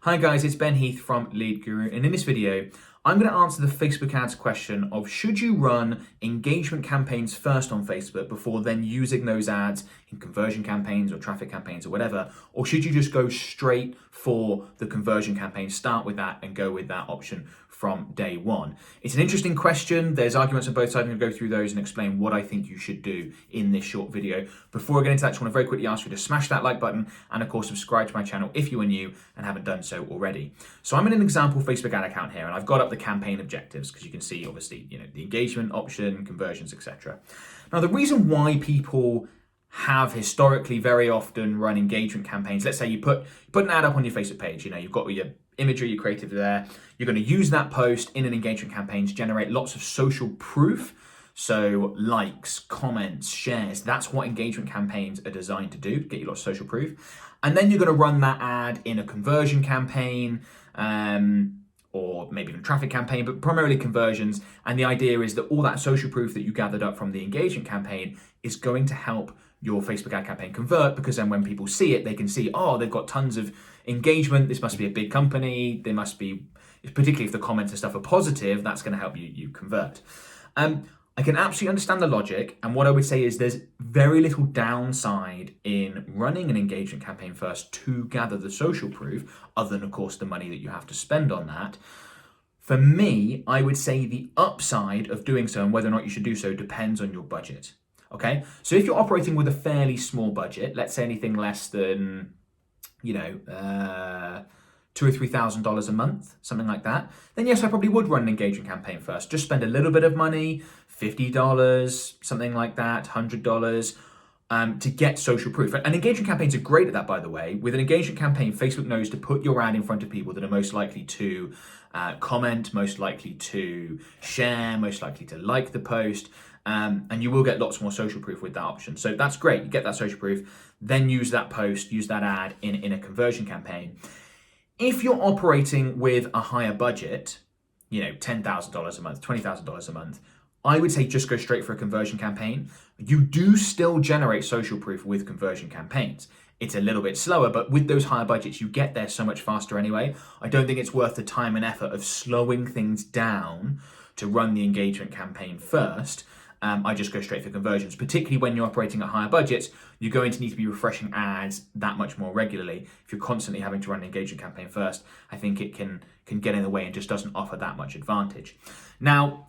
Hi guys, it's Ben Heath from Lead Guru, and in this video, I'm going to answer the Facebook ads question of should you run engagement campaigns first on Facebook before then using those ads in conversion campaigns or traffic campaigns or whatever, or should you just go straight for the conversion campaign, start with that and go with that option from day one? It's an interesting question. There's arguments on both sides. I'm going to go through those and explain what I think you should do in this short video. Before I get into that, I just want to very quickly ask you to smash that like button and of course subscribe to my channel if you are new and haven't done so already. So I'm in an example Facebook ad account here and I've got up the campaign objectives because you can see obviously, the engagement option, conversions, etc. Now the reason why people have historically very often run engagement campaigns, let's say you put an ad up on your Facebook page, you've got your imagery you created there, you're going to use that post in an engagement campaign to generate lots of social proof. So likes, comments, shares, that's what engagement campaigns are designed to do, get you lots of social proof. And then you're going to run that ad in a conversion campaign, or maybe even a traffic campaign, but primarily conversions. And the idea is that all that social proof that you gathered up from the engagement campaign is going to help your Facebook ad campaign convert, because then when people see it, they can see, oh, they've got tons of engagement. This must be a big company. They must be, particularly if the comments and stuff are positive, that's going to help you convert. I can absolutely understand the logic. And what I would say is there's very little downside in running an engagement campaign first to gather the social proof, other than, of course, the money that you have to spend on that. For me, I would say the upside of doing so and whether or not you should do so depends on your budget. Okay, so if you're operating with a fairly small budget, let's say anything less than, $2,000 or $3,000 a month, something like that, then yes, I probably would run an engagement campaign first. Just spend a little bit of money, $50, something like that, $100, to get social proof. And engagement campaigns are great at that, by the way. With an engagement campaign, Facebook knows to put your ad in front of people that are most likely to comment, most likely to share, most likely to like the post. And you will get lots more social proof with that option. So that's great. You get that social proof, then use that post, use that ad in a conversion campaign. If you're operating with a higher budget, $10,000 a month, $20,000 a month, I would say just go straight for a conversion campaign. You do still generate social proof with conversion campaigns. It's a little bit slower, but with those higher budgets, you get there so much faster anyway. I don't think it's worth the time and effort of slowing things down to run the engagement campaign first. I just go straight for conversions, particularly when you're operating at higher budgets. You're going to need to be refreshing ads that much more regularly. If you're constantly having to run an engagement campaign first, I think it can get in the way and just doesn't offer that much advantage. Now,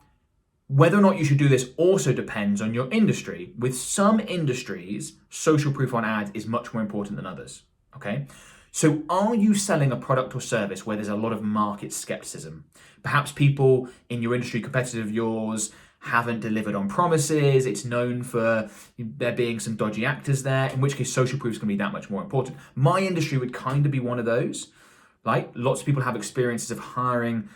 whether or not you should do this also depends on your industry. With some industries, social proof on ads is much more important than others, okay? So are you selling a product or service where there's a lot of market skepticism? Perhaps people in your industry, competitors of yours, haven't delivered on promises. It's known for there being some dodgy actors there, in which case social proof is going to be that much more important. My industry would kind of be one of those, right? Lots of people have experiences of hiring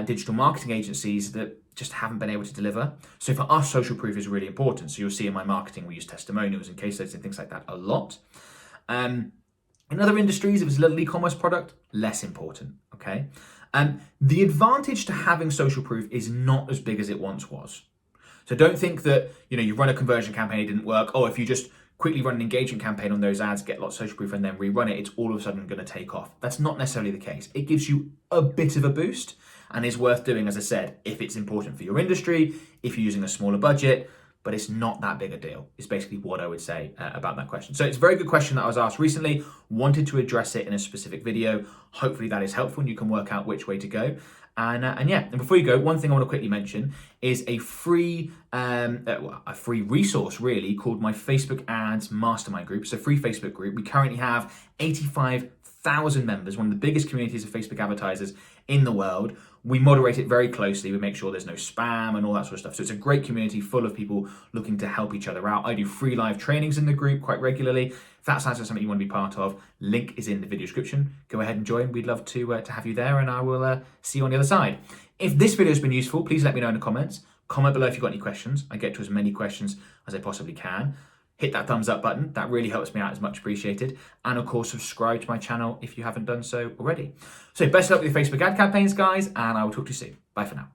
digital marketing agencies that just haven't been able to deliver. So for us, social proof is really important. So you'll see in my marketing, we use testimonials and case studies and things like that a lot. In other industries, if it's a little e-commerce product, less important, okay? The advantage to having social proof is not as big as it once was. So don't think that, you run a conversion campaign, it didn't work. Oh, if you just quickly run an engagement campaign on those ads, get lots of social proof and then rerun it, it's all of a sudden going to take off. That's not necessarily the case. It gives you a bit of a boost and is worth doing, as I said, if it's important for your industry, if you're using a smaller budget, but it's not that big a deal. It's basically what I would say about that question. So it's a very good question that I was asked recently, wanted to address it in a specific video. Hopefully that is helpful and you can work out which way to go. And before you go, one thing I want to quickly mention is a free resource really called my Facebook Ads Mastermind Group. It's a free Facebook group. We currently have 85,000 members, one of the biggest communities of Facebook advertisers in the world. We moderate it very closely. We make sure there's no spam and all that sort of stuff. So it's a great community full of people looking to help each other out. I do free live trainings in the group quite regularly. If that sounds like something you want to be part of, link is in the video description. Go ahead and join. We'd love to have you there and I will see you on the other side. If this video has been useful, please let me know in the comments. Comment below if you've got any questions. I get to as many questions as I possibly can. Hit that thumbs up button. That really helps me out. It's much appreciated. And of course, subscribe to my channel if you haven't done so already. So best of luck with your Facebook ad campaigns, guys, and I will talk to you soon. Bye for now.